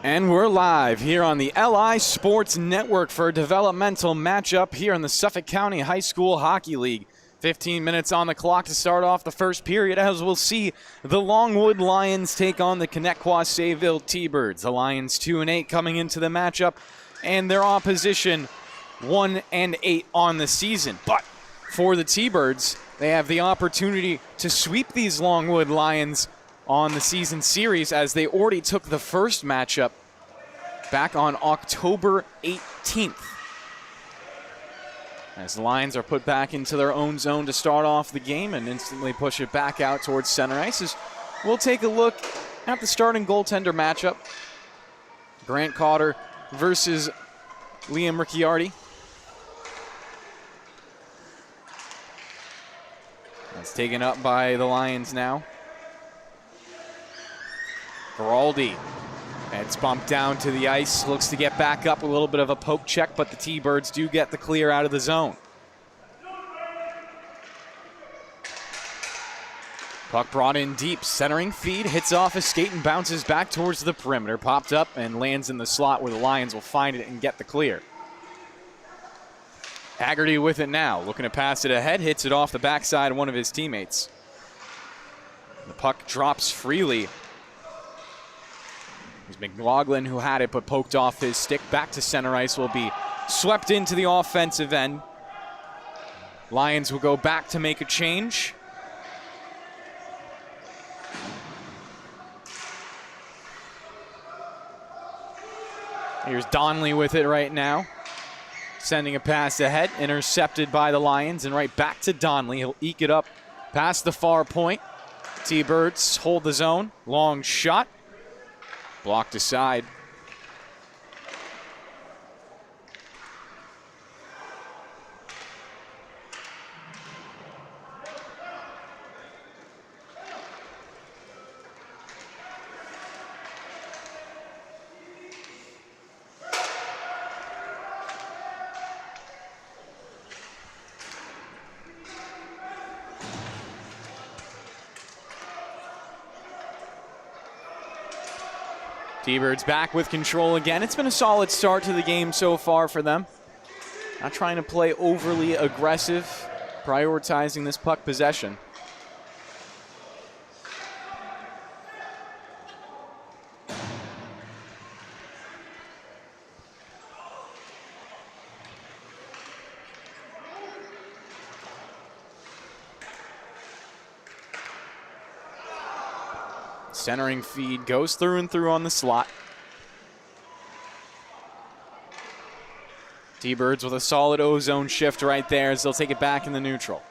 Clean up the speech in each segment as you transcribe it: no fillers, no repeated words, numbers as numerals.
And we're live here on the LI Sports Network for a developmental matchup here in the Suffolk County High School Hockey League. 15 minutes on the clock to start off the first period, as we'll see the Longwood Lions take on the Connetquot Sayville T-Birds. The Lions 2-8 coming into the matchup, and their opposition 1-8 on the season. But for the T-Birds, they have the opportunity to sweep these Longwood Lions on the season series, as they already took the first matchup back on October 18th. As the Lions are put back into their own zone to start off the game and instantly push it back out towards center ice, as we'll take a look at the starting goaltender matchup. Grant Cotter versus Liam Ricciardi. That's taken up by the Lions now. Giraldi, it's bumped down to the ice, looks to get back up, a little bit of a poke check, but the T-Birds do get the clear out of the zone. Puck brought in deep, centering feed, hits off a skate and bounces back towards the perimeter, popped up and lands in the slot where the Lions will find it and get the clear. Haggerty with it now, looking to pass it ahead, hits it off the backside of one of his teammates. The puck drops freely. It was McLaughlin who had it but poked off his stick. Back to center ice, will be swept into the offensive end. Lions will go back to make a change. Here's Donnelly with it right now. Sending a pass ahead, intercepted by the Lions, and right back to Donnelly. He'll eke it up past the far point. T-Birds hold the zone. Long shot. Blocked aside. T-Birds back with control again. It's been a solid start to the game so far for them. Not trying to play overly aggressive, prioritizing this puck possession. Centering feed goes through and through on the slot. T-Birds with a solid O-zone shift right there as they'll take it back in the neutral.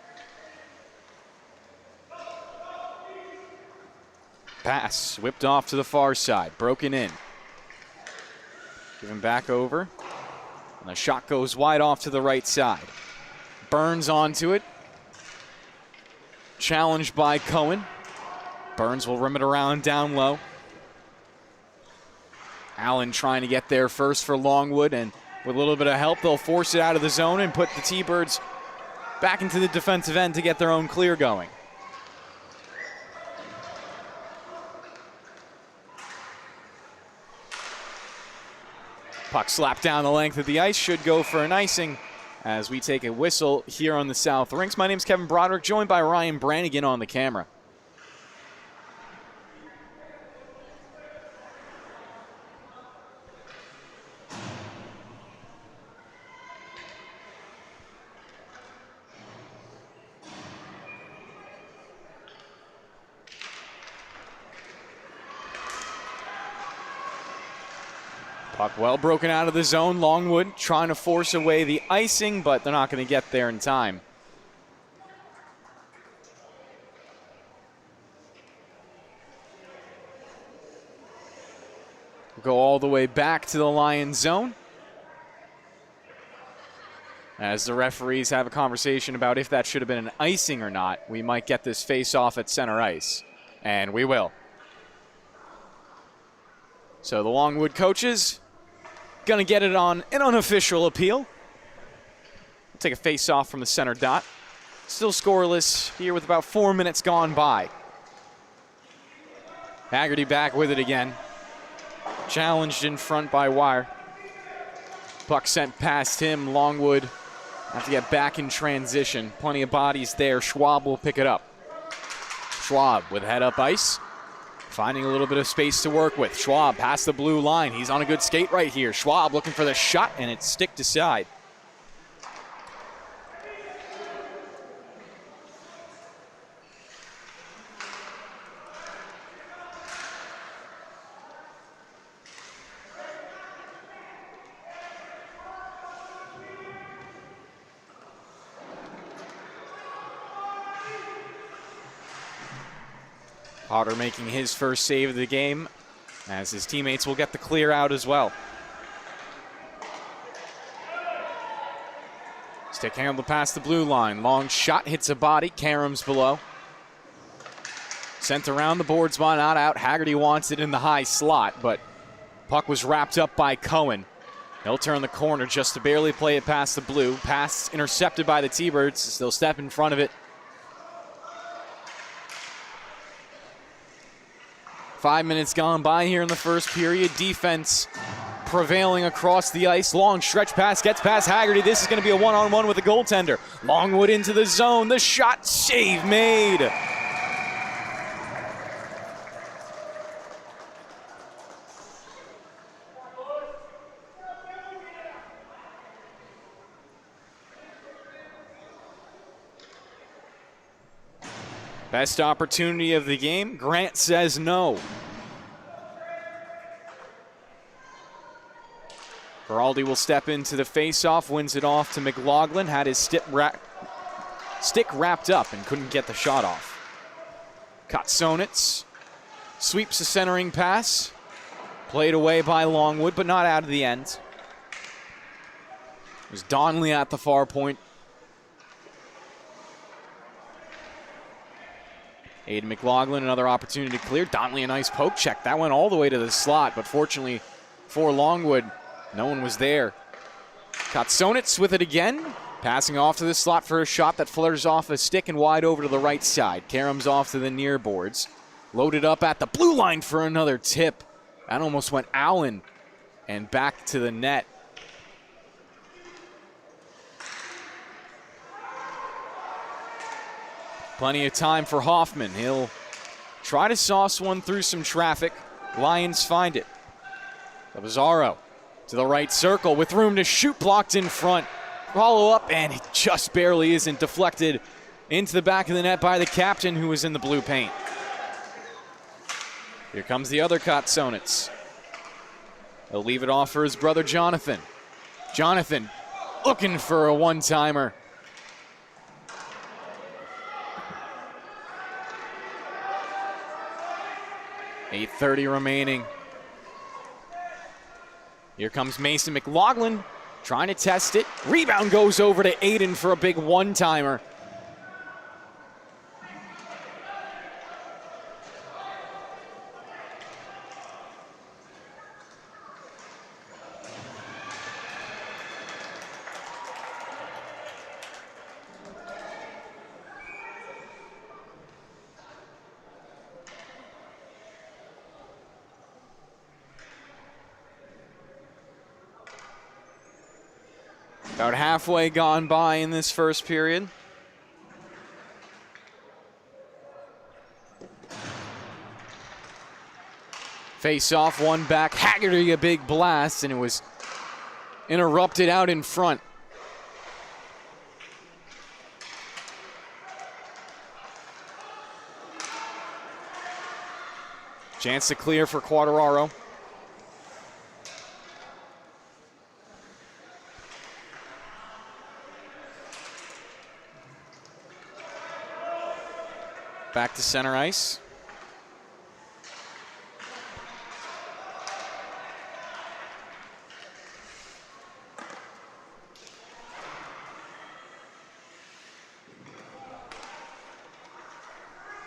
Pass whipped off to the far side, broken in. Given back over. And the shot goes wide off to the right side. Burns onto it. Challenged by Cohen. Burns will rim it around down low. Allen trying to get there first for Longwood, and with a little bit of help, they'll force it out of the zone and put the T-Birds back into the defensive end to get their own clear going. Puck slapped down the length of the ice, should go for an icing as we take a whistle here on the South Rinks. My name's Kevin Broderick, joined by Ryan Brannigan on the camera. Puck well broken out of the zone. Longwood trying to force away the icing, but they're not going to get there in time. We'll go all the way back to the Lions zone as the referees have a conversation about if that should have been an icing or not. We might get this face-off at center ice, and we will. So the Longwood coaches going to get it on an unofficial appeal. We'll take a face-off from the center dot. Still scoreless here with about 4 minutes gone by. Haggerty back with it again. challenged in front by Wire. Puck sent past him. Longwood have to get back in transition. Plenty of bodies there. Schwab will pick it up. Schwab with head up ice. Finding a little bit of space to work with. Schwab past the blue line. He's on a good skate right here. Schwab looking for the shot, and it's sticked aside. Potter making his first save of the game, as his teammates will get the clear out as well. Stick handled past the blue line. Long shot hits a body. Karam's below. Sent around the boards, but not out. Haggerty wants it in the high slot, but puck was wrapped up by Cohen. He'll turn the corner just to barely play it past the blue. Pass intercepted by the T-Birds. They'll step in front of it. 5 minutes gone by here in the first period. Defense prevailing across the ice. Long stretch pass, gets past Haggerty. This is going to be a one-on-one with the goaltender. Longwood into the zone. The shot, save made. Best opportunity of the game. Grant says no. Giraldi will step into the face-off, wins it off to McLaughlin, had his stick wrapped up and couldn't get the shot off. Katsonitz sweeps a centering pass, played away by Longwood, but not out of the end. It was Donnelly at the far point. Aiden McLaughlin, another opportunity to clear. Donnelly, a nice poke check. That went all the way to the slot, but fortunately for Longwood, no one was there. Katsonitz with it again. Passing off to the slot for a shot that flutters off a stick and wide over to the right side. Karam's off to the near boards. Loaded up at the blue line for another tip. That almost went Allen and back to the net. Plenty of time for Hoffman. He'll try to sauce one through some traffic. Lions find it. Cavazzaro to the right circle with room to shoot, blocked in front. Follow up, and it just barely isn't. Deflected into the back of the net by the captain, who was in the blue paint. Here comes the other Katsonitz. He'll leave it off for his brother Jonathan. Jonathan looking for a one-timer. .8:30 remaining. Here comes Mason McLaughlin trying to test it. Rebound goes over to Aiden for a big one-timer. About halfway gone by in this first period. Face off, one back. Haggerty, a big blast, and it was interrupted out in front. Chance to clear for Quadraro. Back to center ice.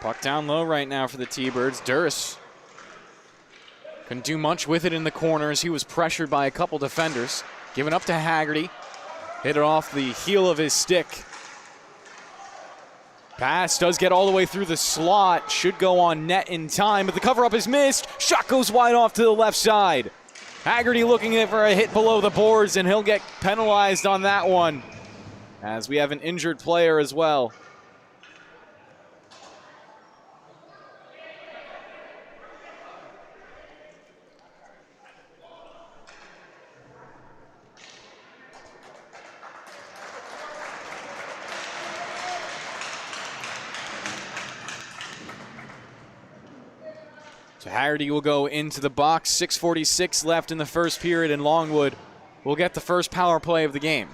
Puck down low right now for the T-Birds. Durst couldn't do much with it in the corners. He was pressured by a couple defenders. Given up to Haggerty. Hit it off the heel of his stick. Pass does get all the way through the slot. Should go on net in time, but the cover-up is missed. Shot goes wide off to the left side. Haggerty looking for a hit below the boards, and he'll get penalized on that one, as we have an injured player as well. So Haggerty will go into the box. 6:46 left in the first period, and Longwood will get the first power play of the game.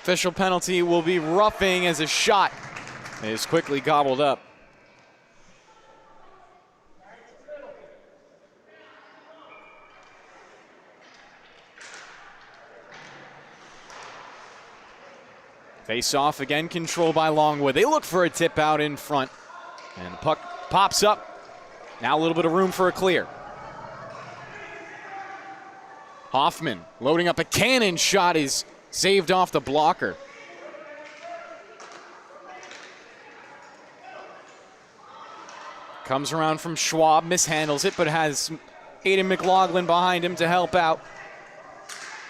Official penalty will be roughing as a shot is quickly gobbled up. Face off again, controlled by Longwood. They look for a tip out in front, and the puck pops up. Now a little bit of room for a clear. Hoffman loading up a cannon shot is saved off the blocker. Comes around from Schwab, mishandles it, but has Aiden McLaughlin behind him to help out.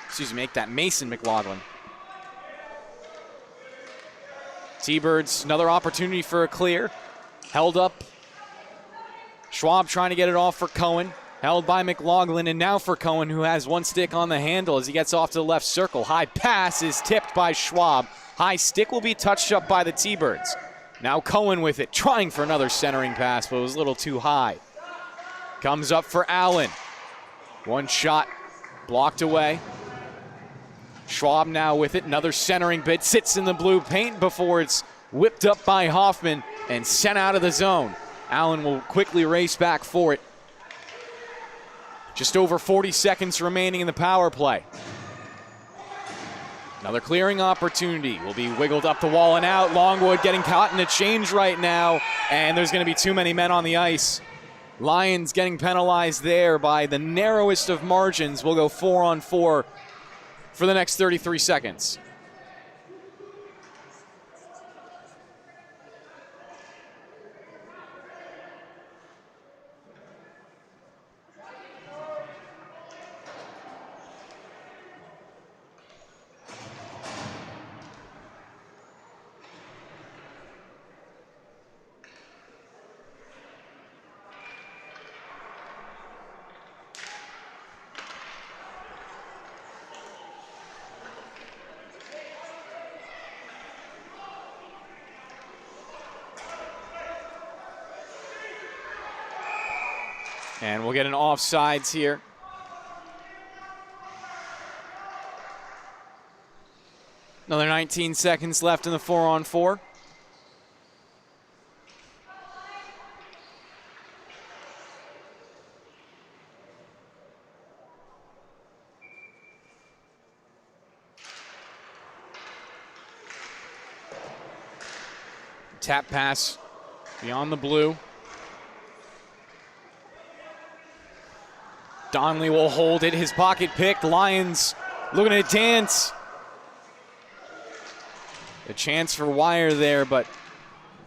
Excuse me, make that Mason McLaughlin. T-Birds, another opportunity for a clear. Held up. Schwab trying to get it off for Cohen. Held by McLaughlin, and now for Cohen, who has one stick on the handle as he gets off to the left circle. High pass is tipped by Schwab. High stick will be touched up by the T-Birds. Now Cohen with it, trying for another centering pass, but it was a little too high. Comes up for Allen. One shot blocked away. Schwab now with it, another centering bid, sits in the blue paint before it's whipped up by Hoffman and sent out of the zone. Allen will quickly race back for it. Just over 40 seconds remaining in the power play. Another clearing opportunity will be wiggled up the wall and out. Longwood getting caught in a change right now, and there's going to be too many men on the ice. Lions getting penalized there by the narrowest of margins. We'll go 4-on-4 for the next 33 seconds. And we'll get an offsides here. Another 19 seconds left in the 4-on-4. Tap pass beyond the blue. Donnelly will hold it, his pocket picked. Lions looking to dance. A chance for Wire there, but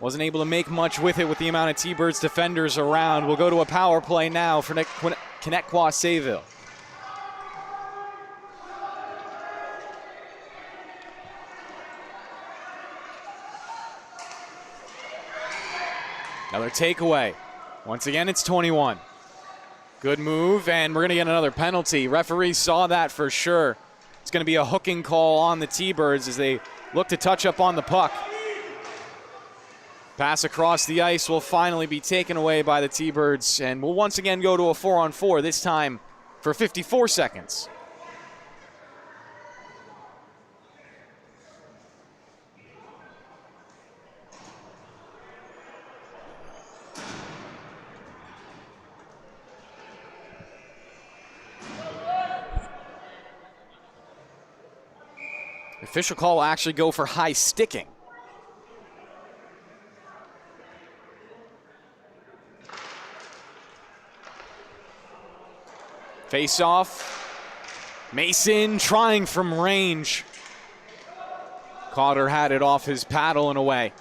wasn't able to make much with it with the amount of T-Birds defenders around. We'll go to a power play now for Connetquot Sayville. Another takeaway. Once again, it's 21. Good move, and we're going to get another penalty. Referee saw that for sure. It's going to be a hooking call on the T-Birds as they look to touch up on the puck. Pass across the ice will finally be taken away by the T-Birds, and we'll once again go to a 4-on-4, this time for 54 seconds. The official call will actually go for high sticking. Face off. Mason trying from range. Cotter had it off his paddle and away.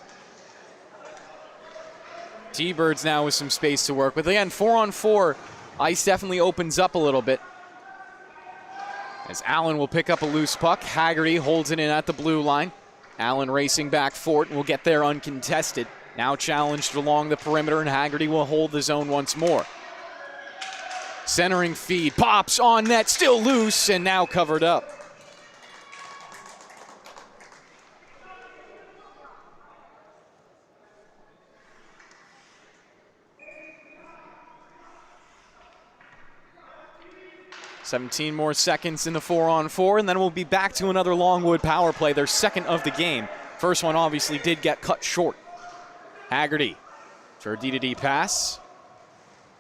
T-Birds now with some space to work with. Again, 4-on-4. Ice definitely opens up a little bit. As Allen will pick up a loose puck. Haggerty holds it in at the blue line. Allen racing back for it and will get there uncontested. Now challenged along the perimeter, and Haggerty will hold the zone once more. Centering feed, pops on net, still loose, and now covered up. "17 more seconds in the 4-on-4, and then we'll be back to another Longwood power play, their second of the game. First one obviously did get cut short. Haggerty for a D-to-D pass.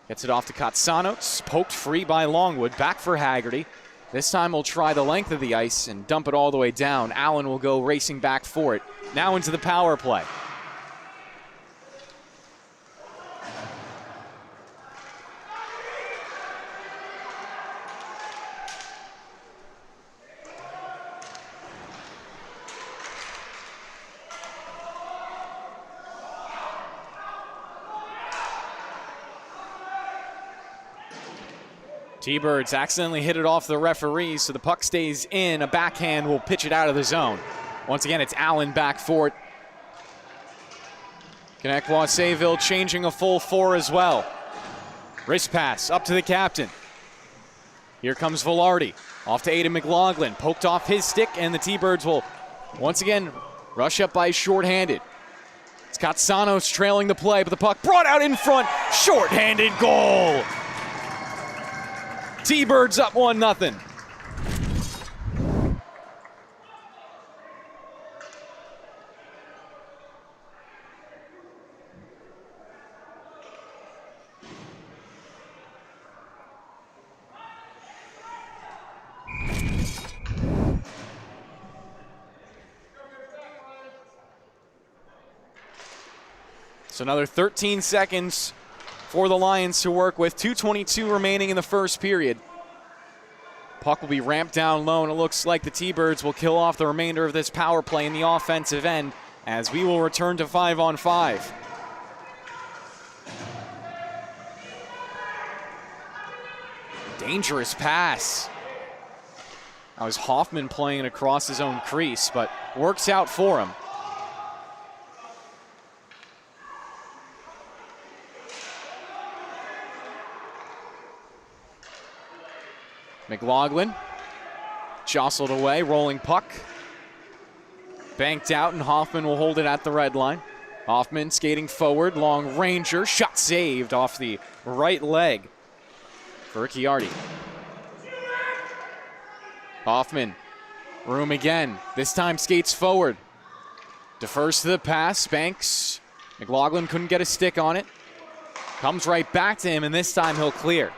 Gets it off to Katsanos, poked free by Longwood, back for Haggerty. This time we'll try the length of the ice and dump it all the way down. Allen will go racing back for it. Now into the power play. T-Birds accidentally hit it off the referee, so the puck stays in. A backhand will pitch it out of the zone. Once again, it's Allen back for it. Connetquot Sayville changing a full 4 as well. Wrist pass up to the captain. Here comes Velarde. Off to Aiden McLaughlin. Poked off his stick, and the T-Birds will once again rush up by shorthanded. It's Katsanos trailing the play, but the puck brought out in front. Shorthanded goal. T-Birds up 1-0. So another 13 seconds for the Lions to work with. 2:22 remaining in the first period. Puck will be ramped down low, and it looks like the T-Birds will kill off the remainder of this power play in the offensive end as we will return to 5-on-5. Dangerous pass. That was Hoffman playing it across his own crease, but works out for him. McLaughlin jostled away, rolling puck. Banked out, and Hoffman will hold it at the red line. Hoffman skating forward, long ranger, shot saved off the right leg for Ricciardi. Hoffman, room again, this time skates forward. Defers to the pass, banks. McLaughlin couldn't get a stick on it. Comes right back to him, and this time he'll clear.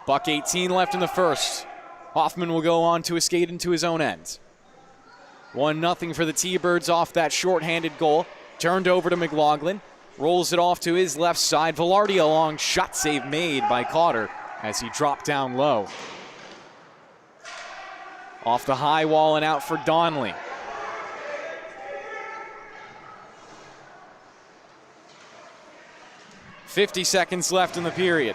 $1:18 left in the first. Hoffman will go on to a skate into his own end. 1-0 for the T-Birds off that shorthanded goal. Turned over to McLaughlin. Rolls it off to his left side. Velarde, a long shot save made by Cotter as he dropped down low. Off the high wall and out for Donnelly. .50 seconds left in the period.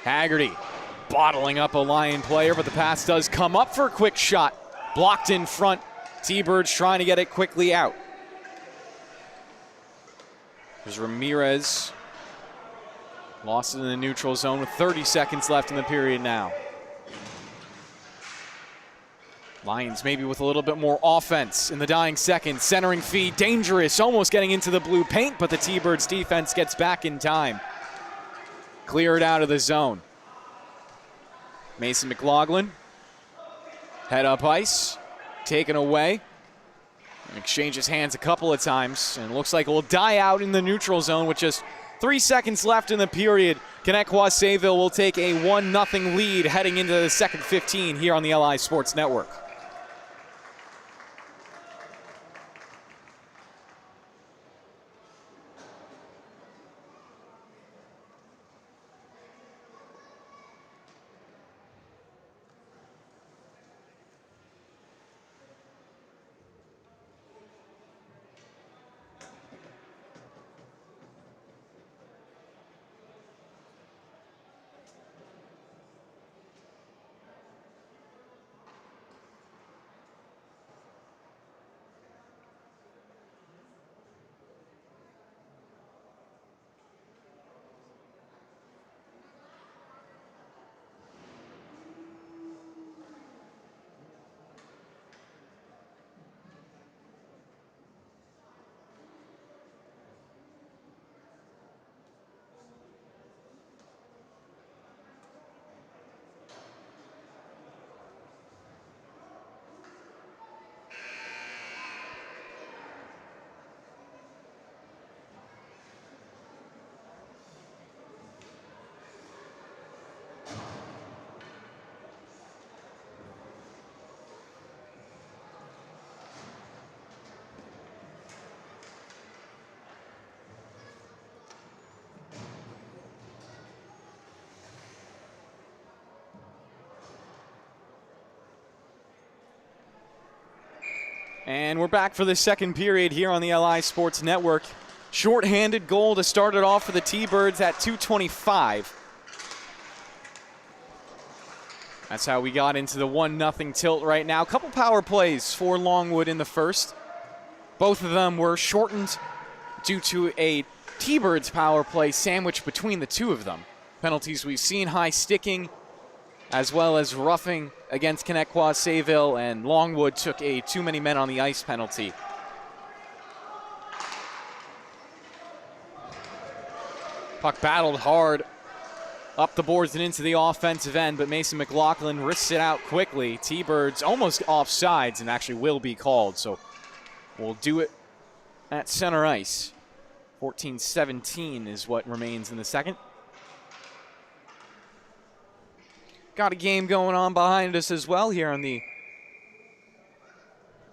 Haggerty bottling up a Lion player, but the pass does come up for a quick shot. Blocked in front. T-Birds trying to get it quickly out. There's Ramirez. Lost it in the neutral zone with 30 seconds left in the period now. Lions maybe with a little bit more offense in the dying seconds. Centering feed, dangerous, almost getting into the blue paint, but the T-Birds defense gets back in time. Clear it out of the zone. Mason McLaughlin. Head up ice. Taken away. Exchanges hands a couple of times. And looks like it will die out in the neutral zone with just 3 seconds left in the period. Connetquot Sayville will take a 1-0 lead heading into the second 15 here on the LI Sports Network. And we're back for the second period here on the LI Sports Network. Short-handed goal to start it off for the T-Birds at 2:25. That's how we got into the 1-0 tilt right now. A couple power plays for Longwood in the first. Both of them were shortened due to a T-Birds power play sandwiched between the two of them. Penalties we've seen: high sticking, as well as roughing against Connetquot Sayville, and Longwood took a too many men on the ice penalty. Puck battled hard up the boards and into the offensive end, but Mason McLaughlin risks it out quickly. T-Birds almost offsides and actually will be called, so we'll do it at center ice. 14-17 is what remains in the second. Got a game going on behind us as well here on the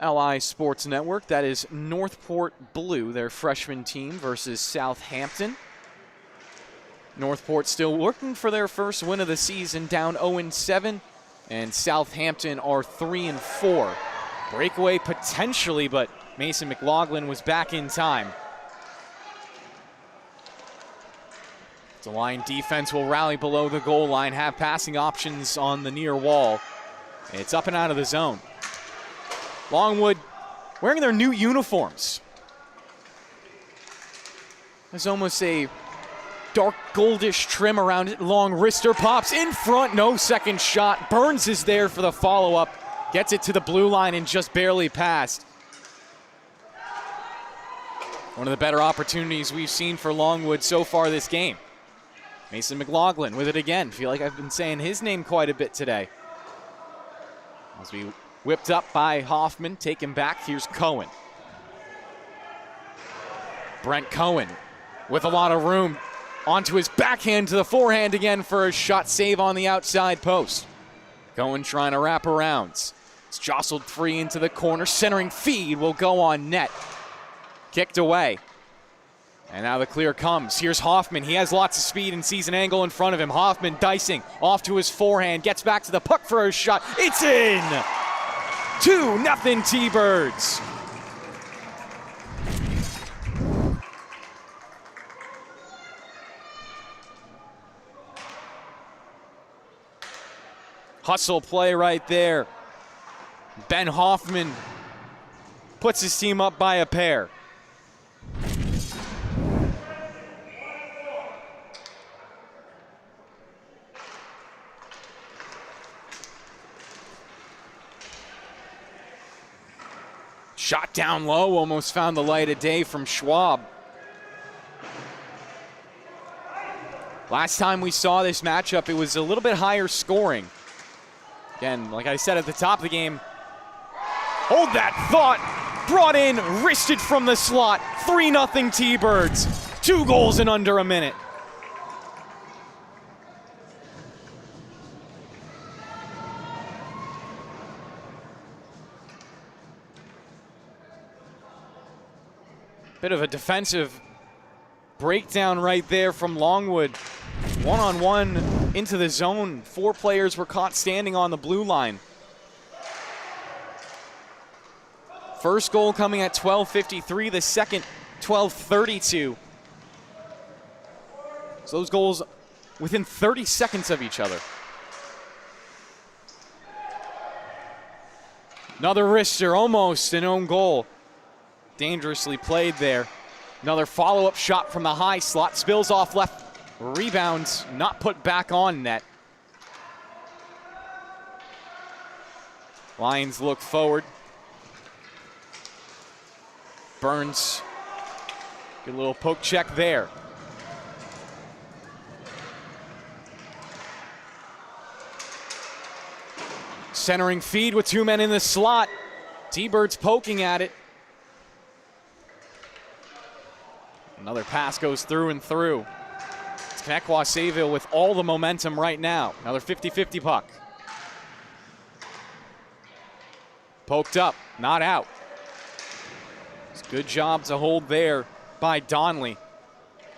LI Sports Network. That is Northport Blue, their freshman team, versus Southampton. Northport still working for their first win of the season, down 0-7, and Southampton are 3-4. Breakaway potentially, but Mason McLaughlin was back in time. The line defense will rally below the goal line, have passing options on the near wall. It's up and out of the zone. Longwood wearing their new uniforms. There's almost a dark goldish trim around it. Long wrister pops in front, no second shot. Burns is there for the follow-up. Gets it to the blue line and just barely passed. One of the better opportunities we've seen for Longwood so far this game. Mason McLaughlin with it again. Feel like I've been saying his name quite a bit today. As we whipped up by Hoffman, taken back, here's Cohen. Brent Cohen with a lot of room. Onto his backhand to the forehand again for a shot save on the outside post. Cohen trying to wrap around. It's jostled free into the corner. Centering feed will go on net. Kicked away. And now the clear comes. Here's Hoffman. He has lots of speed and sees an angle in front of him. Hoffman dicing off to his forehand. Gets back to the puck for a shot. It's in! 2-0 T-Birds. Hustle play right there. Ben Hoffman puts his team up by a pair. Shot down low, almost found the light of day from Schwab. Last time we saw this matchup, it was a little bit higher scoring. Again, like I said at the top of the game, hold that thought. Brought in, wristed from the slot. 3-0 T-Birds. 2 goals in under a minute. Bit of a defensive breakdown right there from Longwood. One-on-one into the zone. 4 players were caught standing on the blue line. First goal coming at 12:53, the second 12:32. So those goals within 30 seconds of each other. Another wrister, almost an own goal. Dangerously played there. Another follow-up shot from the high slot, spills off left. Rebounds not put back on net. Lions look forward. Burns, good little poke check there. Centering feed with 2 men in the slot. T-Birds poking at it. Another pass goes through and through. It's Connetquot Sayville with all the momentum right now. Another 50-50 puck. Poked up, not out. It's a good job to hold there by Donnelly.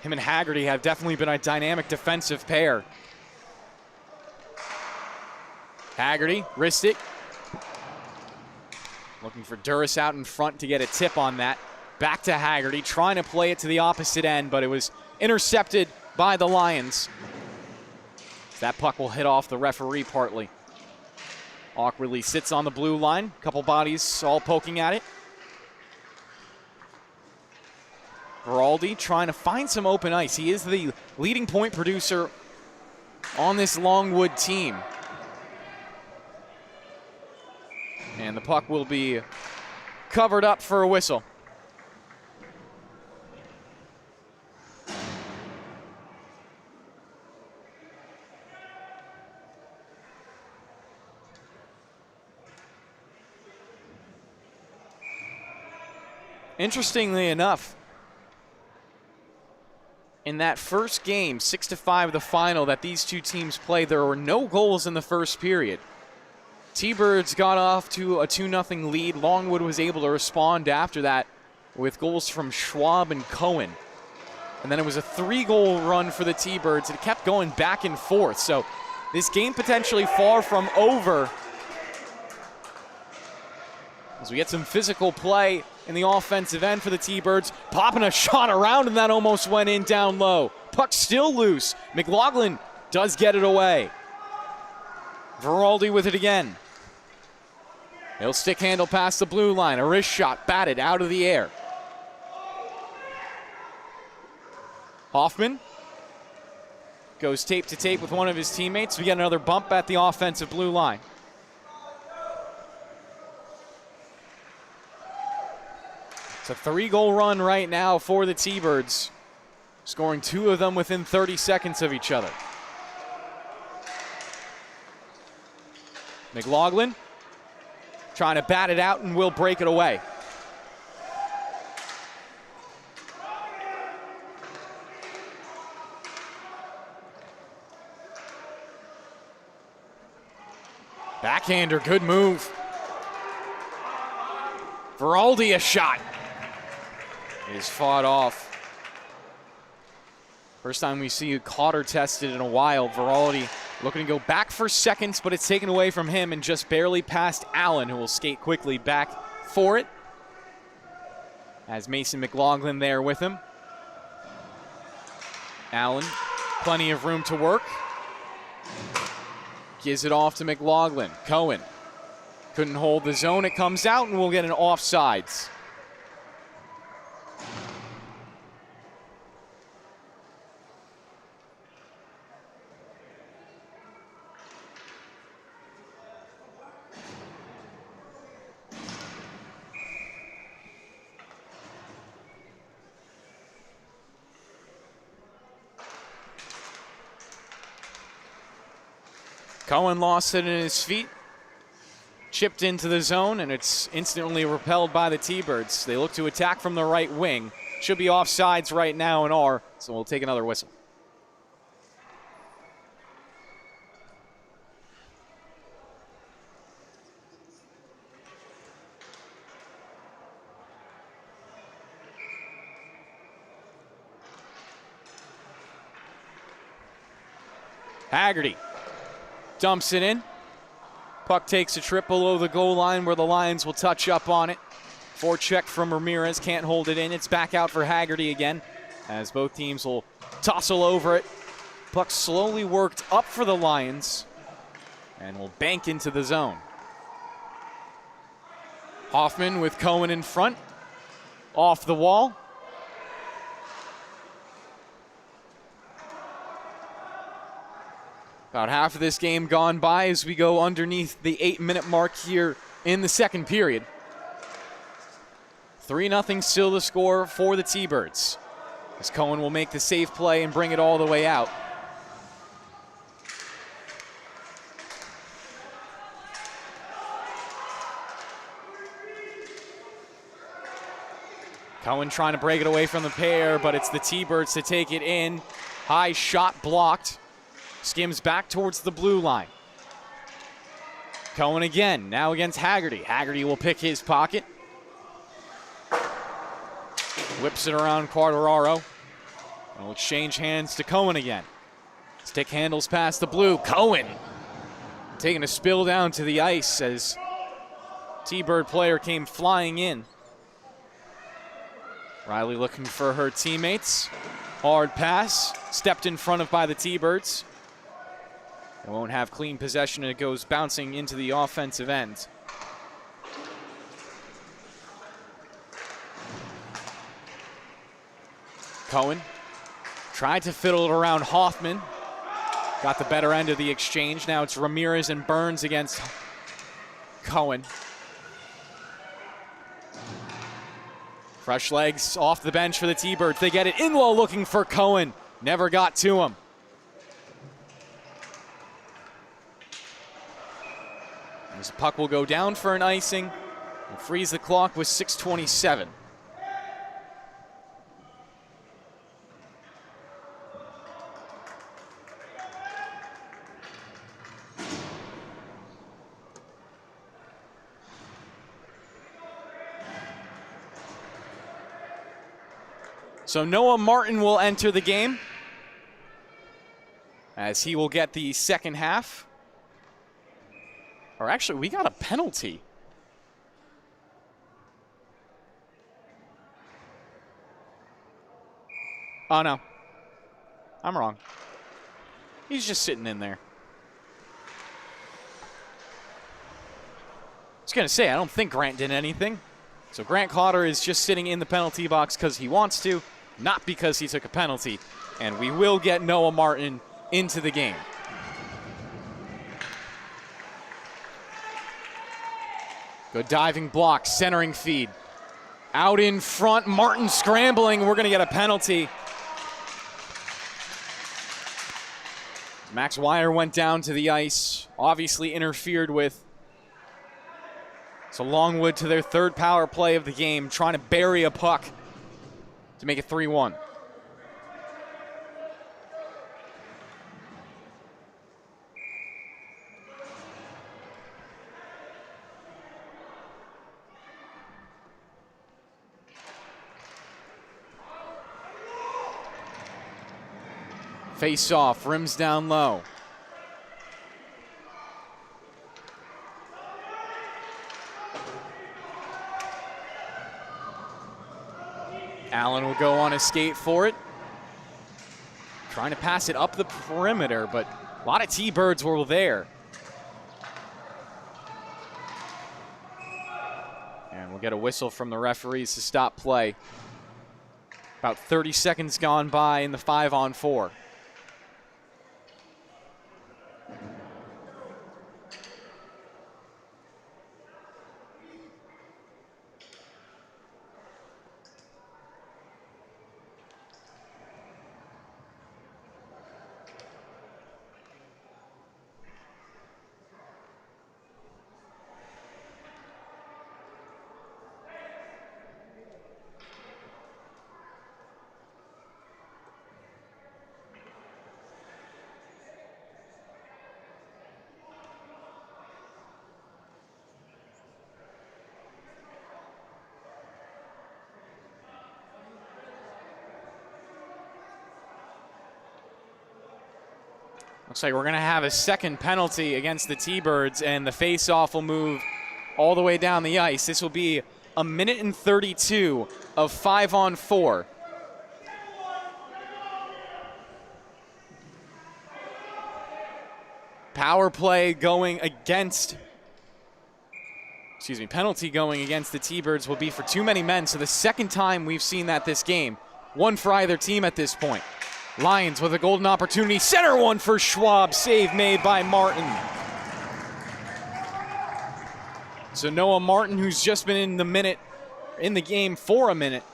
Him and Haggerty have definitely been a dynamic defensive pair. Haggerty, wrist it. Looking for Duras out in front to get a tip on that. Back to Haggerty, trying to play it to the opposite end, but it was intercepted by the Lions. That puck will hit off the referee partly. Awkwardly sits on the blue line. Couple bodies all poking at it. Veraldi trying to find some open ice. He is the leading point producer on this Longwood team. And the puck will be covered up for a whistle. Interestingly enough, in that first game, 6-5 the final that these two teams played, there were no goals in the first period. T-Birds got off to a 2-0 lead. Longwood was able to respond after that with goals from Schwab and Cohen. And then it was a 3-goal run for the T-Birds. It kept going back and forth. So this game potentially far from over as we get some physical play in the offensive end for the T-Birds. Popping a shot around, and that almost went in down low. Puck still loose. McLaughlin does get it away. Veraldi with it again. He'll stick handle past the blue line. A wrist shot batted out of the air. Hoffman goes tape to tape with one of his teammates. We get another bump at the offensive blue line. It's a 3-goal run right now for the T-Birds, scoring 2 of them within 30 seconds of each other. McLaughlin trying to bat it out and will break it away. Backhander, good move. Veraldi, a shot. It is fought off. First time we see a Cotter tested in a while. Veraldi looking to go back for seconds, but it's taken away from him and just barely past Allen, who will skate quickly back for it. Has Mason McLaughlin there with him. Allen, plenty of room to work. Gives it off to McLaughlin. Cohen couldn't hold the zone. It comes out, and we'll get an offsides. Cohen lost it in his feet, chipped into the zone, and it's instantly repelled by the T-Birds. They look to attack from the right wing. Should be offsides right now and are, so we'll take another whistle. Haggerty dumps it in. Puck takes a trip below the goal line where the Lions will touch up on it. Forecheck from Ramirez, can't hold it in. It's back out for Haggerty again as both teams will tussle over it. Puck slowly worked up for the Lions and will bank into the zone. Hoffman with Cohen in front. Off the wall. About half of this game gone by as we go underneath the 8-minute mark here in the second period. 3-0 still the score for the T-Birds, as Cohen will make the safe play and bring it all the way out. Cohen trying to break it away from the pair, but it's the T-Birds to take it in. High shot blocked. Skims back towards the blue line. Cohen again, now against Haggerty. Haggerty will pick his pocket. Whips it around Quartararo. And will exchange hands to Cohen again. Stick handles past the blue. Cohen taking a spill down to the ice as T-Bird player came flying in. Riley looking for her teammates. Hard pass, stepped in front of by the T-Birds. They won't have clean possession, and it goes bouncing into the offensive end. Cohen tried to fiddle it around Hoffman. Got the better end of the exchange. Now it's Ramirez and Burns against Cohen. Fresh legs off the bench for the T-Birds. They get it in low looking for Cohen. Never got to him. As the puck will go down for an icing and freeze the clock with 6:27. So Noah Martin will enter the game as he will get the second half. Or actually, we got a penalty. Oh, no. I'm wrong. He's just sitting in there. I was going to say, I don't think Grant did anything. So Grant Cotter is just sitting in the penalty box because he wants to, not because he took a penalty. And we will get Noah Martin into the game. Good diving block, centering feed. Out in front, Martin scrambling. We're going to get a penalty. Max Wire went down to the ice, obviously interfered with. So Longwood to their third power play of the game, trying to bury a puck to make it 3-1. Face off, rims down low. Allen will go on a skate for it. Trying to pass it up the perimeter, but a lot of T-Birds were there. And we'll get a whistle from the referees to stop play. About 30 seconds gone by in the 5-on-4. Looks like we're going to have a second penalty against the T-Birds, and the face-off will move all the way down the ice. This will be a minute and 32 of 5-on-4. Power play going against, penalty going against the T-Birds will be for too many men. So the second time we've seen that this game. One for either team at this point. Lions with a golden opportunity. Center one for Schwab. Save made by Martin. So Noah Martin, who's just been in the game for a minute,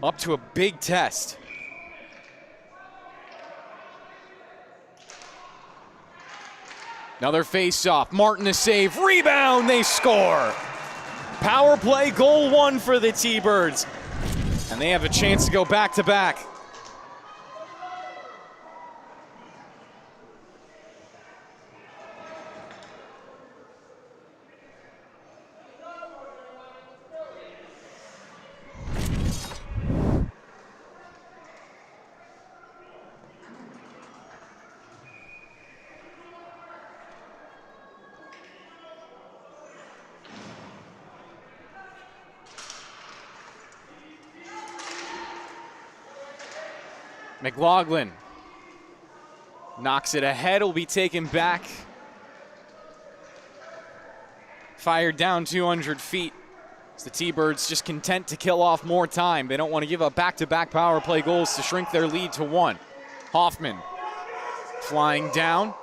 up to a big test. Another face-off. Martin a save. Rebound. They score. Power play goal one for the T-Birds. And they have a chance to go back-to-back. McLaughlin knocks it ahead, will be taken back. Fired down 200 feet. As the T-Birds just content to kill off more time. They don't want to give up back-to-back power play goals to shrink their lead to 1. Hoffman flying down.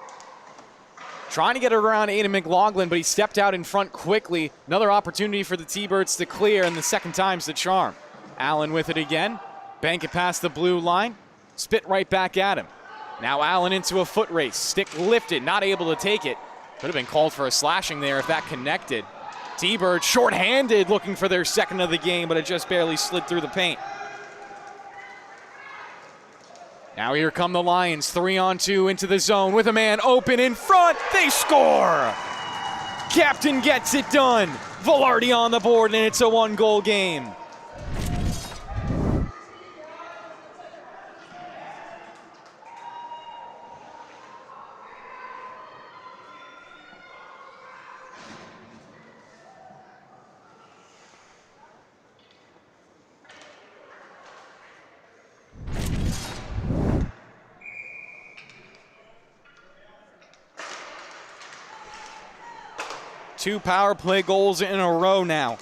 Trying to get it around Aiden McLaughlin, but he stepped out in front quickly. Another opportunity for the T-Birds to clear, and the second time's the charm. Allen with it again. Bank it past the blue line. Spit right back at him. Now Allen into a foot race. Stick lifted, not able to take it. Could have been called for a slashing there if that connected. T-Birds short-handed looking for their second of the game, but it just barely slid through the paint. Now here come the Lions, 3-on-2 into the zone with a man open in front. They score! Captain gets it done. Velarde on the board, and it's a 1-goal game. Two power play goals in a row now.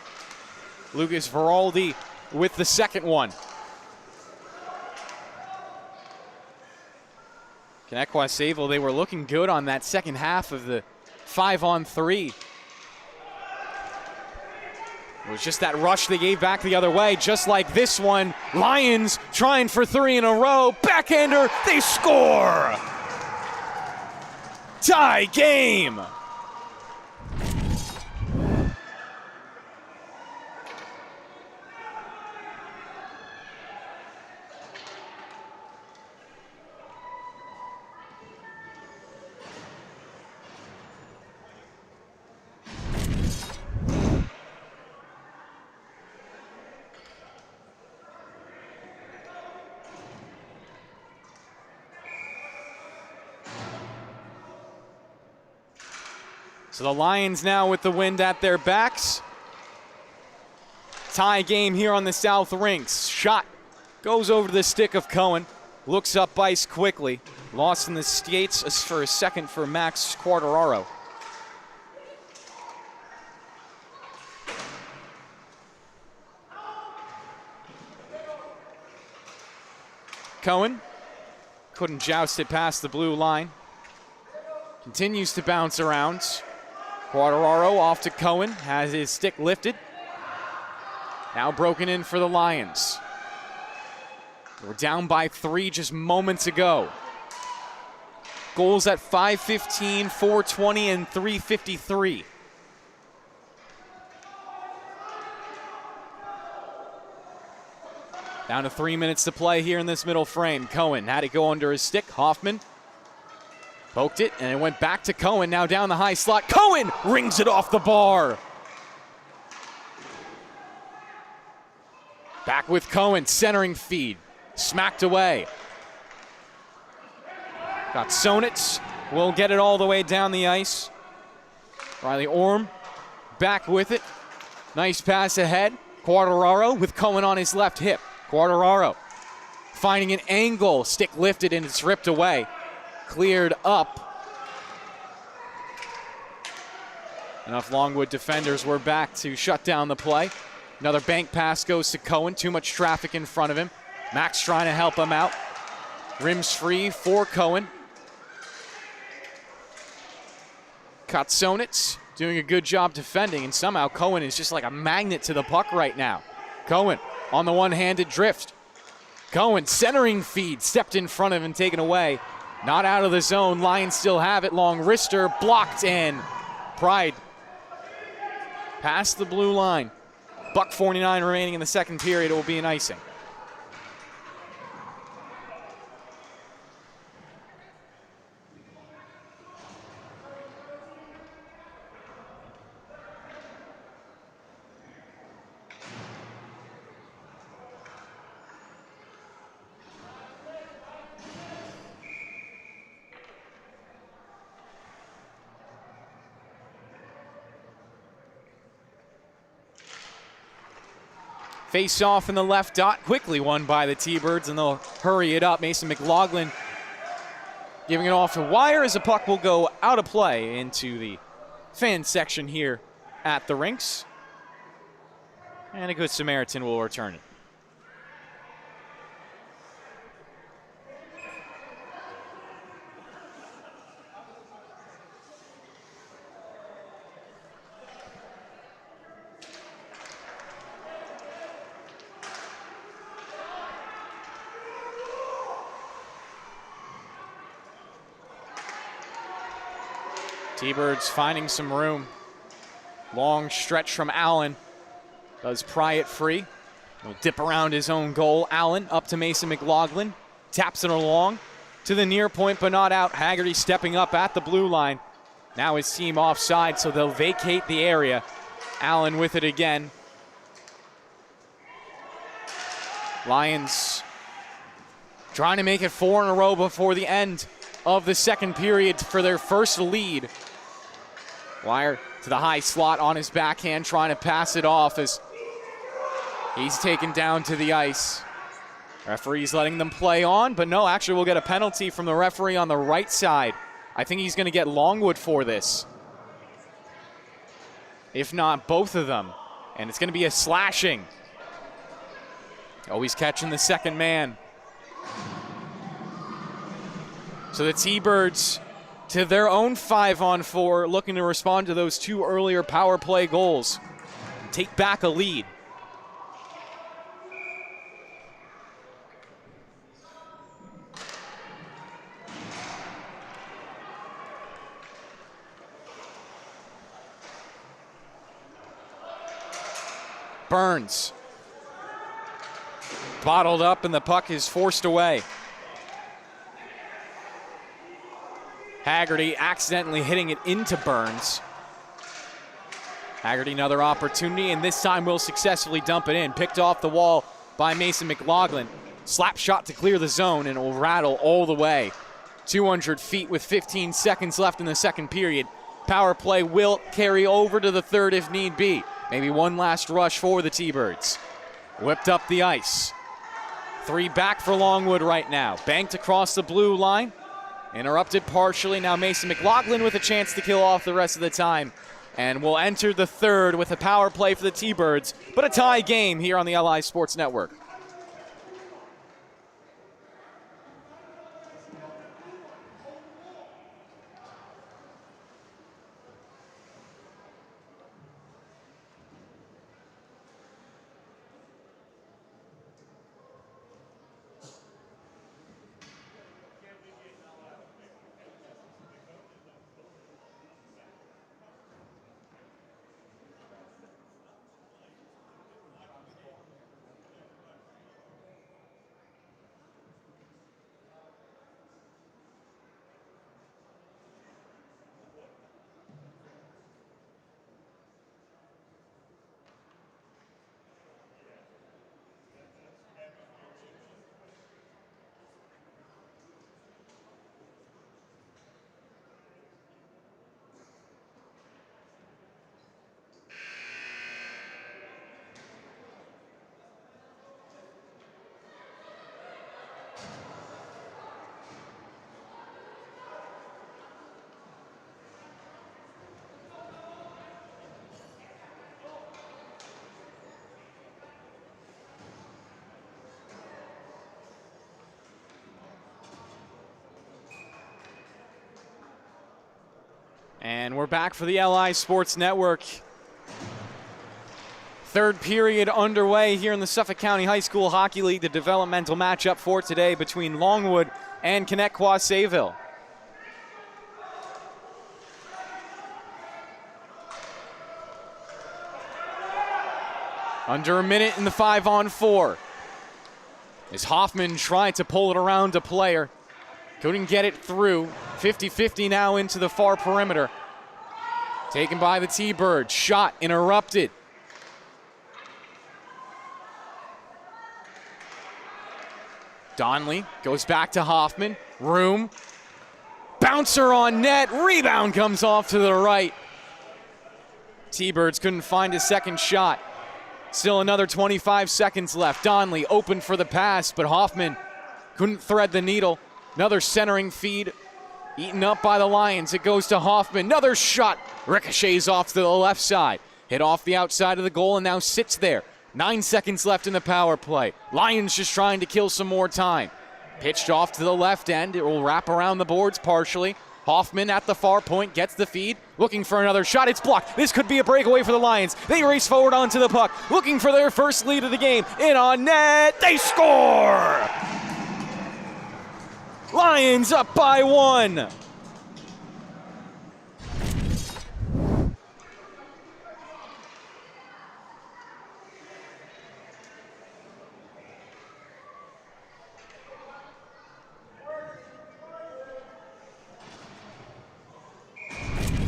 Lucas Veraldi with the second one. Connetquot Sayville, they were looking good on that second half of the 5-on-3. It was just that rush they gave back the other way, just like this one. Lions trying for 3 in a row. Backhander, they score! Tie game! So the Lions now with the wind at their backs. Tie game here on the South Rinks. Shot goes over to the stick of Cohen. Looks up ice quickly. Lost in the skates for a second for Max Quartararo. Cohen couldn't joust it past the blue line. Continues to bounce around. Quartararo off to Cohen, has his stick lifted. Now broken in for the Lions. They were down by 3 just moments ago. Goals at 5:15, 4:20, and 3:53. Down to 3 minutes to play here in this middle frame. Cohen had it go under his stick. Hoffman poked it, and it went back to Cohen, now down the high slot. Cohen rings it off the bar. Back with Cohen, centering feed. Smacked away. Got Sonitz, will get it all the way down the ice. Riley Orm back with it. Nice pass ahead. Quartararo with Cohen on his left hip. Quartararo finding an angle, stick lifted, and it's ripped away. Cleared up. Enough Longwood defenders were back to shut down the play. Another bank pass goes to Cohen. Too much traffic in front of him. Max trying to help him out. Rims free for Cohen. Katsonitz doing a good job defending, and somehow Cohen is just like a magnet to the puck right now. Cohen on the one-handed drift. Cohen centering feed, stepped in front of him, taken away. Not out of the zone. Lions still have it. Long wrister blocked in. Pride past the blue line. $1:49 remaining in the second period. It will be an icing. Face off in the left dot, quickly won by the T-Birds, and they'll hurry it up. Mason McLaughlin giving it off to Wire as the puck will go out of play into the fan section here at the rinks. And a Good Samaritan will return it. T-Birds finding some room. Long stretch from Allen. Does pry it free. He'll dip around his own goal. Allen up to Mason McLaughlin. Taps it along to the near point, but not out. Haggerty stepping up at the blue line. Now his team offside, so they'll vacate the area. Allen with it again. Lions trying to make it 4 in a row before the end of the second period for their first lead. Wire to the high slot on his backhand, trying to pass it off as he's taken down to the ice. Referee's letting them play on, but no, actually we'll get a penalty from the referee on the right side. I think he's going to get Longwood for this. If not, both of them. And it's going to be a slashing. Always catching the second man. So the T-Birds to their own 5-on-4, looking to respond to those 2 earlier power play goals. Take back a lead. Burns. Bottled up and the puck is forced away. Haggerty accidentally hitting it into Burns. Haggerty another opportunity, and this time will successfully dump it in. Picked off the wall by Mason McLaughlin. Slap shot to clear the zone, and it will rattle all the way. 200 feet with 15 seconds left in the second period. Power play will carry over to the third if need be. Maybe one last rush for the T-Birds. Whipped up the ice. 3 back for Longwood right now. Banked across the blue line. Interrupted partially. Now Mason McLaughlin with a chance to kill off the rest of the time. And we'll enter the third with a power play for the T-Birds, but a tie game here on the LI Sports Network. And we're back for the LI Sports Network. Third period underway here in the Suffolk County High School Hockey League. The developmental matchup for today between Longwood and Connetquot Sayville. Under a minute in the 5-on-4. As Hoffman tried to pull it around a player. Couldn't get it through. 50-50 now into the far perimeter. Taken by the T-Birds. Shot interrupted. Donnelly goes back to Hoffman. Room. Bouncer on net. Rebound comes off to the right. T-Birds couldn't find a second shot. Still another 25 seconds left. Donley open for the pass, but Hoffman couldn't thread the needle. Another centering feed eaten up by the Lions. It goes to Hoffman. Another shot. Ricochets off to the left side. Hit off the outside of the goal and now sits there. 9 seconds left in the power play. Lions just trying to kill some more time. Pitched off to the left end. It will wrap around the boards partially. Hoffman at the far point gets the feed. Looking for another shot. It's blocked. This could be a breakaway for the Lions. They race forward onto the puck. Looking for their first lead of the game. In on net. They score! Lions up by 1.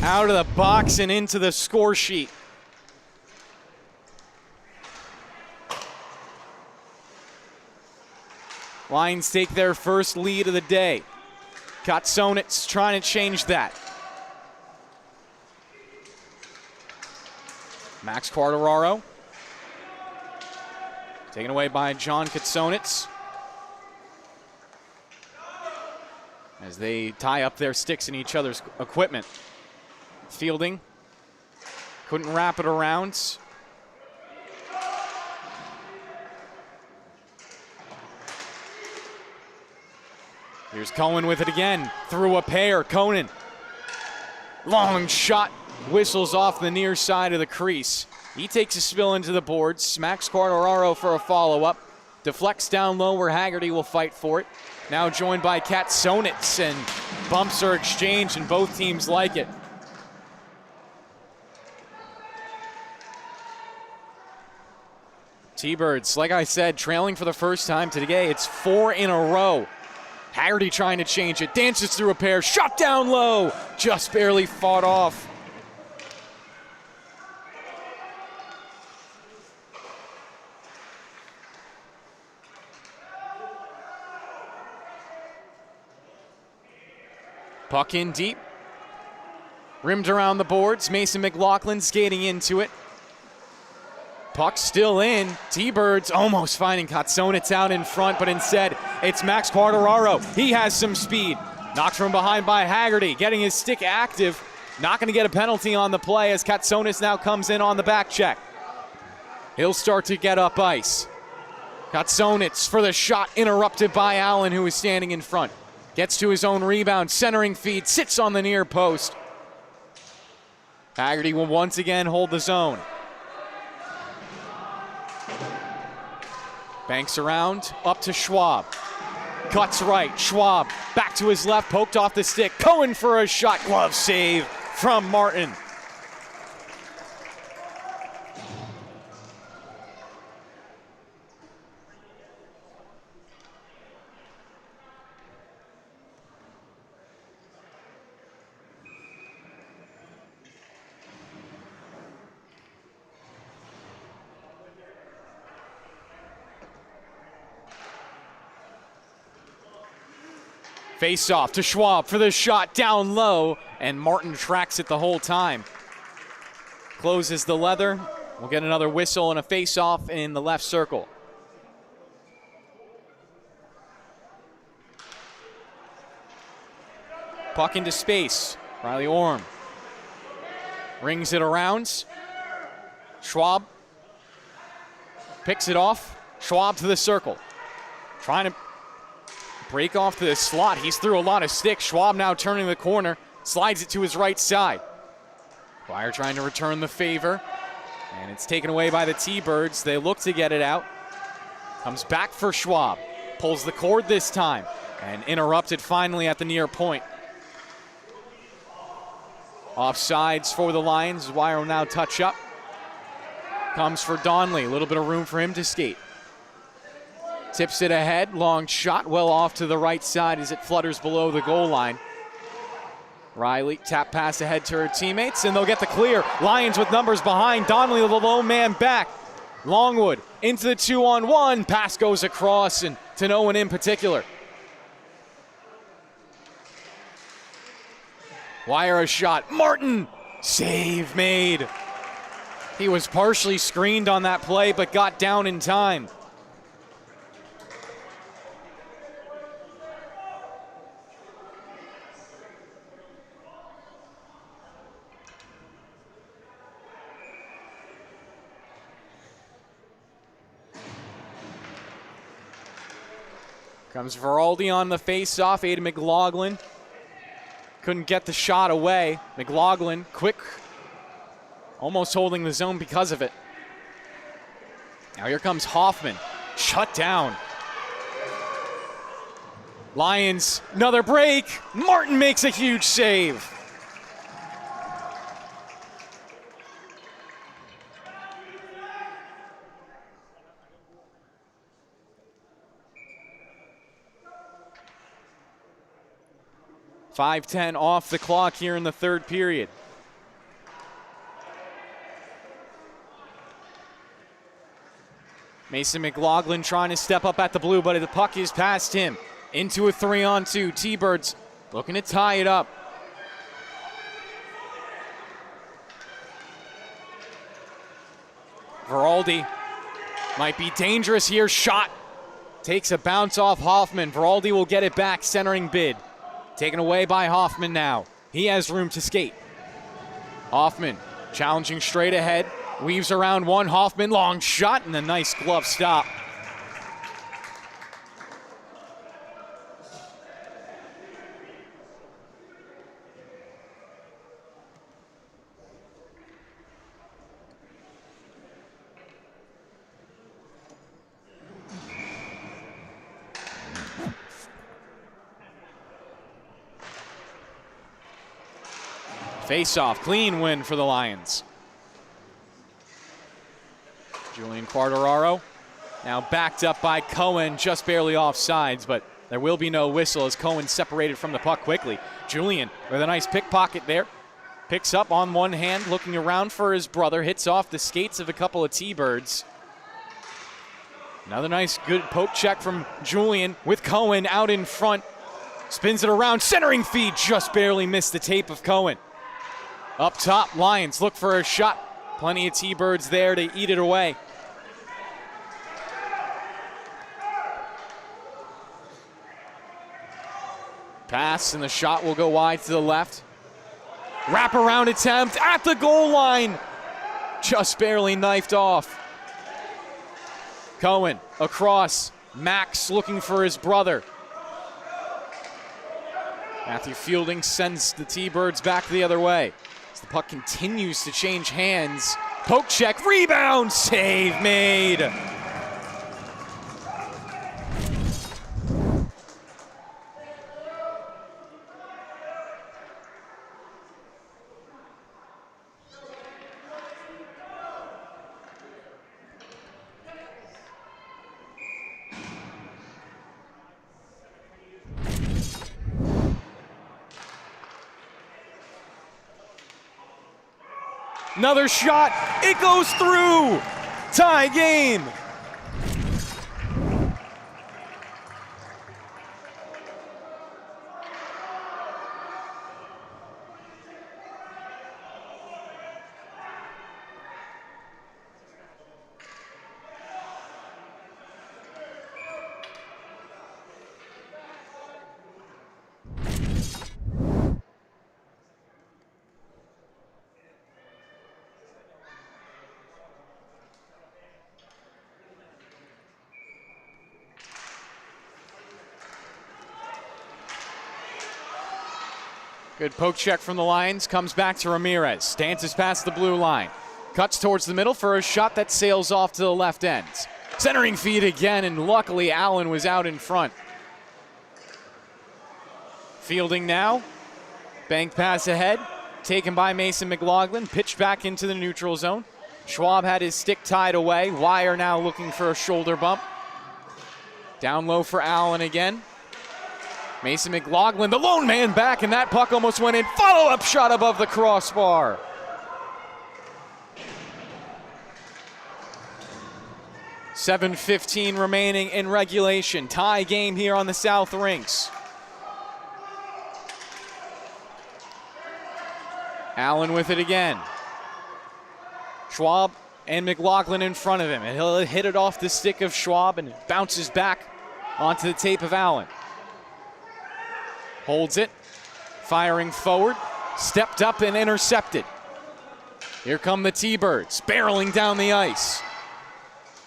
Out of the box and into the score sheet. Lions take their first lead of the day. Kotsonitz trying to change that. Max Quartararo. Taken away by John Kotsonitz. As they tie up their sticks in each other's equipment. Fielding. Couldn't wrap it around. Here's Cohen with it again. Through a pair. Conan. Long shot. Whistles off the near side of the crease. He takes a spill into the boards. Smacks Quartararo for a follow-up. Deflects down low where Haggerty will fight for it. Now joined by Kotsonitz, and bumps are exchanged and both teams like it. T-Birds, like I said, trailing for the first time today. It's 4 in a row. Haggerty trying to change it. Dances through a pair. Shot down low. Just barely fought off. Puck in deep. Rimmed around the boards. Mason McLaughlin skating into it. Puck still in. T-Birds almost finding Kotsonitz out in front, but instead it's Max Quartararo. He has some speed. Knocked from behind by Haggerty, getting his stick active. Not going to get a penalty on the play as Kotsonitz now comes in on the back check. He'll start to get up ice. Kotsonitz for the shot, interrupted by Allen, who is standing in front. Gets to his own rebound, centering feed, sits on the near post. Haggerty will once again hold the zone. Banks around, up to Schwab. Cuts right, Schwab back to his left, poked off the stick. Cohen for a shot, glove save from Martin. Face off to Schwab for the shot down low, and Martin tracks it the whole time. Closes the leather. We'll get another whistle and a face off in the left circle. Puck into space. Riley Orm rings it around. Schwab picks it off. Schwab to the circle. Trying to break off to the slot. He's through a lot of sticks. Schwab now turning the corner. Slides it to his right side. Dwyer trying to return the favor. And it's taken away by the T-Birds. They look to get it out. Comes back for Schwab. Pulls the cord this time. And interrupted finally at the near point. Offsides for the Lions. Dwyer will now touch up. Comes for Donley. A little bit of room for him to skate. Tips it ahead, long shot, well off to the right side as it flutters below the goal line. Riley, tap pass ahead to her teammates, and they'll get the clear. Lions with numbers behind, Donnelly with a low man back. Longwood into the 2-on-1, pass goes across, and to no one in particular. Wire a shot, Martin, save made. He was partially screened on that play, but got down in time. Comes Veraldi on the face-off. Aiden McLaughlin couldn't get the shot away. McLaughlin, quick, almost holding the zone because of it. Now here comes Hoffman, shut down. Lions, another break. Martin makes a huge save. .5:10 off the clock here in the third period. Mason McLaughlin trying to step up at the blue, but the puck is past him. Into a 3-on-2. T-Birds looking to tie it up. Veraldi might be dangerous here. Shot takes a bounce off Hoffman. Veraldi will get it back, centering bid. Taken away by Hoffman now. He has room to skate. Hoffman challenging straight ahead. Weaves around one. Hoffman, long shot, and a nice glove stop. Face-off, clean win for the Lions. Julian Quartararo now backed up by Cohen, just barely off sides, but there will be no whistle as Cohen separated from the puck quickly. Julian with a nice pickpocket there. Picks up on one hand, looking around for his brother, hits off the skates of a couple of T-Birds. Another nice, good poke check from Julian with Cohen out in front. Spins it around, centering feed, just barely missed the tape of Cohen. Up top, Lions look for a shot. Plenty of T-Birds there to eat it away. Pass, and the shot will go wide to the left. Wraparound attempt at the goal line. Just barely knifed off. Cohen across. Max looking for his brother. Matthew Fielding sends the T-Birds back the other way. As the puck continues to change hands. Poke check, rebound, save made. Another shot, it goes through. Tie game. Good poke check from the Lions. Comes back to Ramirez. Stances past the blue line. Cuts towards the middle for a shot that sails off to the left end. Centering feed again, and luckily Allen was out in front. Fielding now. Bank pass ahead. Taken by Mason McLaughlin. Pitched back into the neutral zone. Schwab had his stick tied away. Wire now looking for a shoulder bump. Down low for Allen again. Mason McLaughlin, the lone man back, and that puck almost went in. Follow-up shot above the crossbar. .7:15 remaining in regulation. Tie game here on the South Rinks. Allen with it again. Schwab and McLaughlin in front of him, and he'll hit it off the stick of Schwab and it bounces back onto the tape of Allen. Holds it, firing forward, stepped up and intercepted. Here come the T-Birds, barreling down the ice.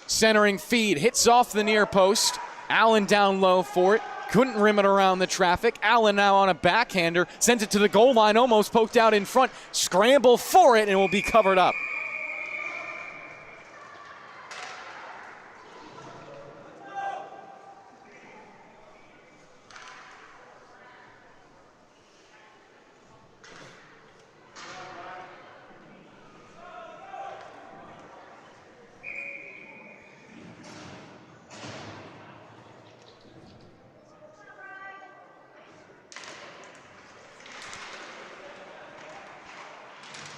Centering feed, hits off the near post. Allen down low for it, couldn't rim it around the traffic. Allen now on a backhander, sends it to the goal line, almost poked out in front. Scramble for it and will be covered up.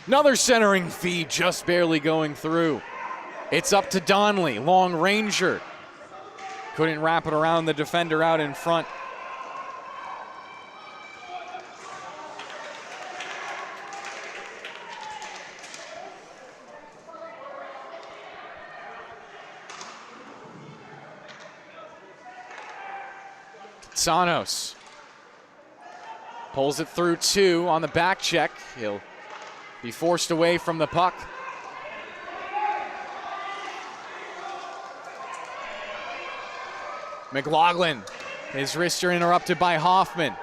Another centering feed just barely going through. It's up to Donnelly, long ranger. Couldn't wrap it around the defender out in front. Sanos pulls it through two on the back check. He'll be forced away from the puck. McLaughlin, his wrists are interrupted by Hoffman.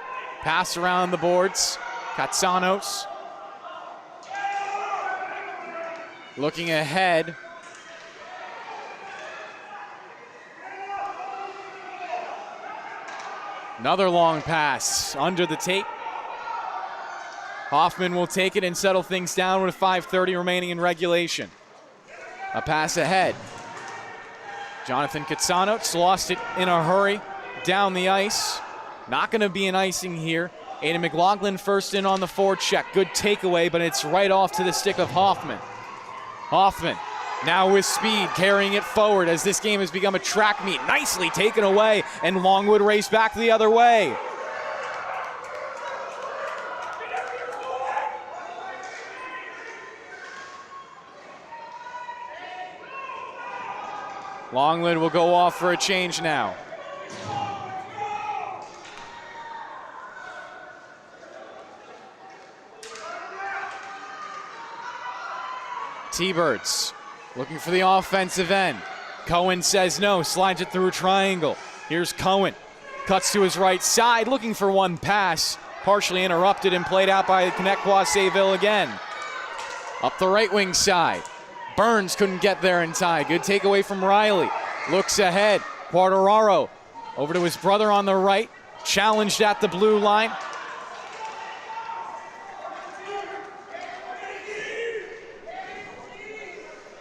Pass around the boards. Katsanos looking ahead. Another long pass under the tape. Hoffman will take it and settle things down with 5:30 remaining in regulation. A pass ahead. Jonathan Katsanos lost it in a hurry down the ice. Not going to be an icing here. Aiden McLaughlin first in on the forecheck. Good takeaway, but it's right off to the stick of Hoffman. Hoffman now with speed, carrying it forward as this game has become a track meet. Nicely taken away, and Longwood race back the other way. Longwood will go off for a change now. T-Birds looking for the offensive end. Cohen says no, slides it through a triangle. Here's Cohen, cuts to his right side, looking for one pass. Partially interrupted and played out by Connetquot Sayville again. Up the right wing side. Burns couldn't get there in time. Good takeaway from Riley. Looks ahead. Quartararo over to his brother on the right. Challenged at the blue line.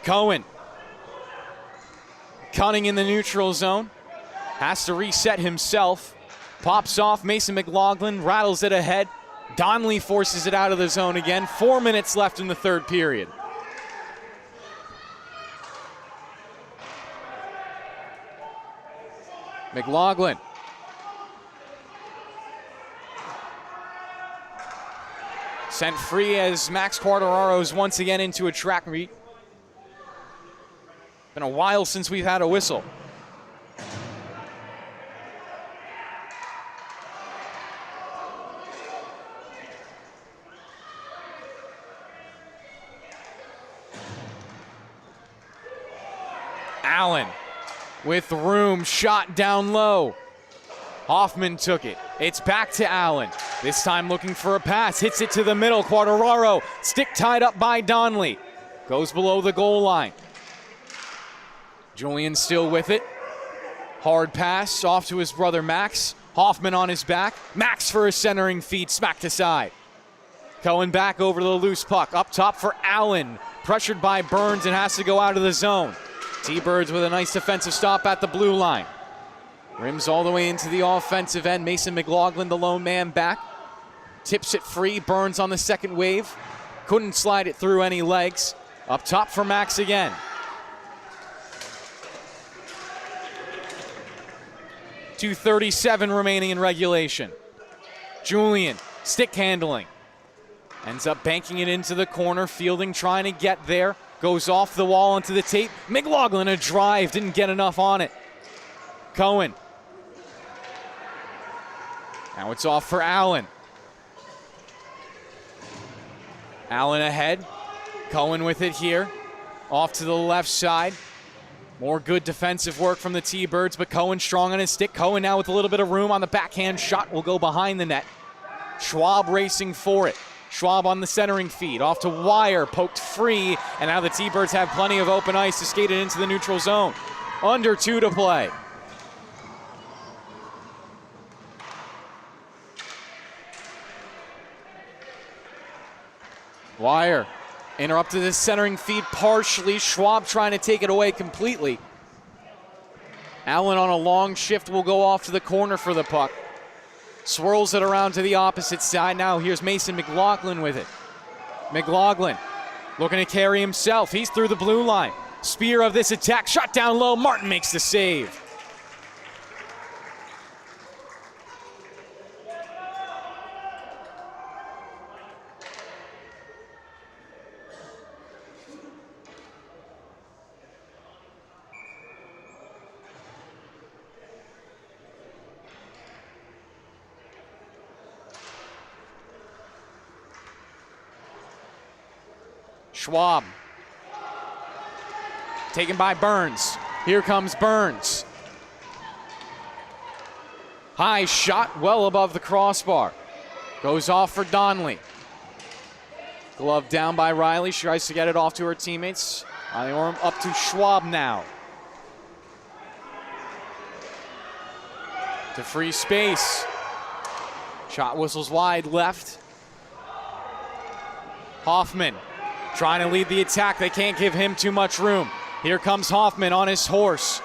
Cohen cutting in the neutral zone. Has to reset himself. Pops off. Mason McLaughlin rattles it ahead. Donnelly forces it out of the zone again. 4 minutes left in the third period. McLaughlin. Sent free as Max Quartararo is once again into a track meet. Been a while since we've had a whistle. Allen with room, shot down low. Hoffman took it. It's back to Allen. This time looking for a pass. Hits it to the middle. Quartararo, stick tied up by Donnelly. Goes below the goal line. Julian still with it. Hard pass off to his brother Max. Hoffman on his back. Max for a centering feed, smacked aside. Cohen back over to the loose puck. Up top for Allen. Pressured by Burns and has to go out of the zone. T-Birds with a nice defensive stop at the blue line. Rims all the way into the offensive end. Mason McLaughlin, the lone man back. Tips it free. Burns on the second wave. Couldn't slide it through any legs. Up top for Max again. .237 remaining in regulation. Julian, stick handling. Ends up banking it into the corner. Fielding trying to get there. Goes off the wall into the tape. McLaughlin a drive, didn't get enough on it. Cohen. Now it's off for Allen. Allen ahead. Cohen with it here. Off to the left side. More good defensive work from the T-Birds, but Cohen strong on his stick. Cohen now with a little bit of room on the backhand shot will go behind the net. Schwab racing for it. Schwab on the centering feed. Off to Wire, poked free, and now the T-Birds have plenty of open ice to skate it into the neutral zone. Under 2 to play. Wire interrupted the centering feed partially. Schwab trying to take it away completely. Allen on a long shift will go off to the corner for the puck. Swirls it around to the opposite side. Now here's Mason McLaughlin with it. McLaughlin looking to carry himself. He's through the blue line. Spear of this attack. Shot down low. Martin makes the save. Schwab. Taken by Burns. Here comes Burns. High shot, well above the crossbar. Goes off for Donnelly. Glove down by Riley. She tries to get it off to her teammates. Riley Orm up to Schwab now. To free space. Shot whistles wide left. Hoffman trying to lead the attack. They can't give him too much room. Here comes Hoffman on his horse.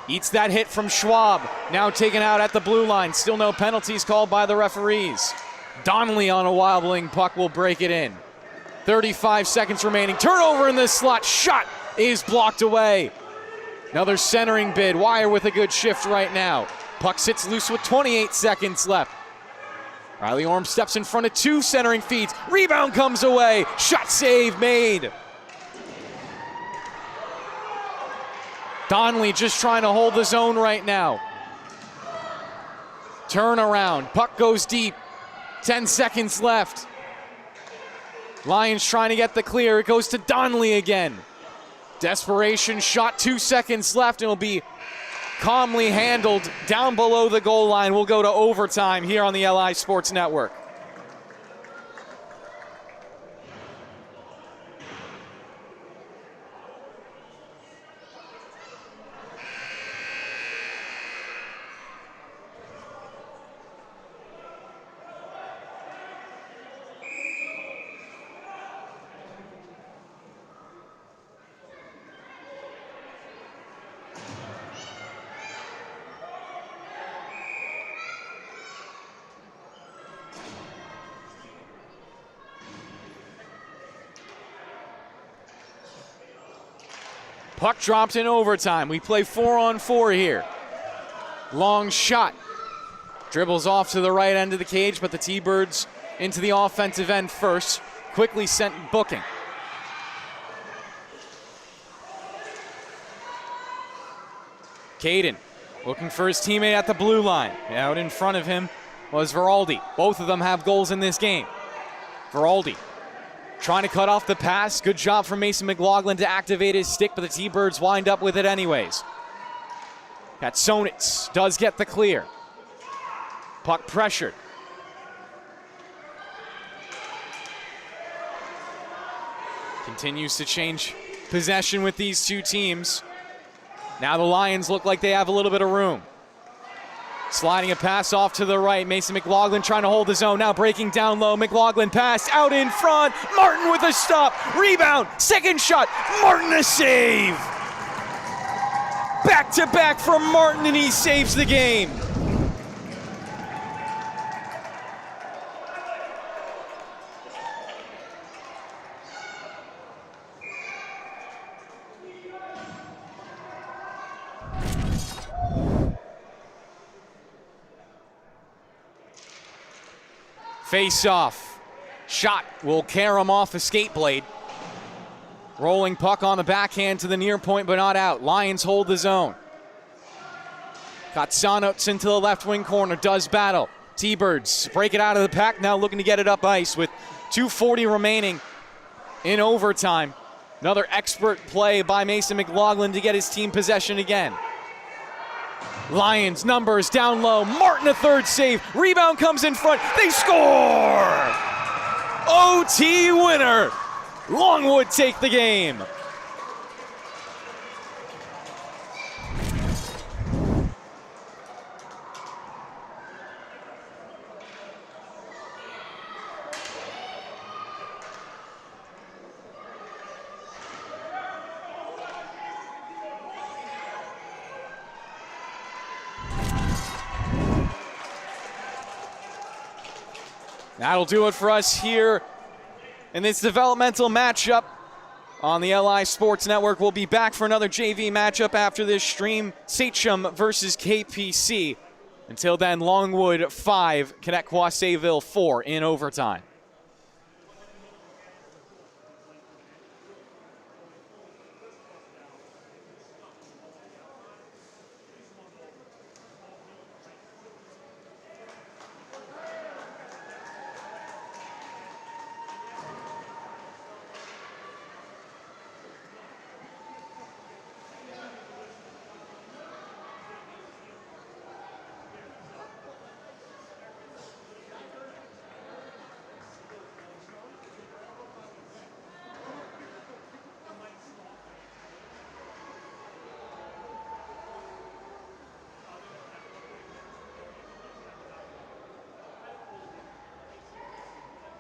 Eats that hit from Schwab. Now taken out at the blue line. Still no penalties called by the referees. Donnelly on a wobbling puck will break it in. 35 seconds remaining. Turnover in the slot. Shot is blocked away. Another centering bid. Wire with a good shift right now. Puck sits loose with 28 seconds left. Riley Orm steps in front of 2 centering feeds. Rebound comes away. Shot save made. Donnelly just trying to hold the zone right now. Turnaround. Puck goes deep. 10 seconds left. Lions trying to get the clear. It goes to Donnelly again. Desperation shot. 2 seconds left, and it'll be calmly handled down below the goal line. We'll go to overtime here on the LI Sports Network. Puck dropped in overtime. We play 4-on-4 here. Long shot. Dribbles off to the right end of the cage, but the T-Birds into the offensive end first. Quickly sent booking. Caden looking for his teammate at the blue line. Out in front of him was Veraldi. Both of them have goals in this game. Veraldi trying to cut off the pass. Good job from Mason McLaughlin to activate his stick, but the T-Birds wind up with it anyways. Katsonitz does get the clear. Puck pressured. Continues to change possession with these two teams. Now the Lions look like they have a little bit of room. Sliding a pass off to the right. Mason McLaughlin trying to hold the zone. Now breaking down low. McLaughlin pass out in front. Martin with a stop. Rebound. Second shot. Martin a save. Back to back from Martin, and he saves the game. Face off. Shot will carry him off a skate blade. Rolling puck on the backhand to the near point, but not out. Lions hold the zone. Katsanuts into the left wing corner, does battle. T-Birds break it out of the pack, now looking to get it up ice with 2:40 remaining in overtime. Another expert play by Mason McLaughlin to get his team possession again. Lions numbers down low. Martin a third save. Rebound comes in front. They score! OT winner. Longwood take the game. That'll do it for us here in this developmental matchup on the LI Sports Network. We'll be back for another JV matchup after this stream, Sachem versus KPC. Until then, Longwood 5, Connetquot Sayville 4 in overtime.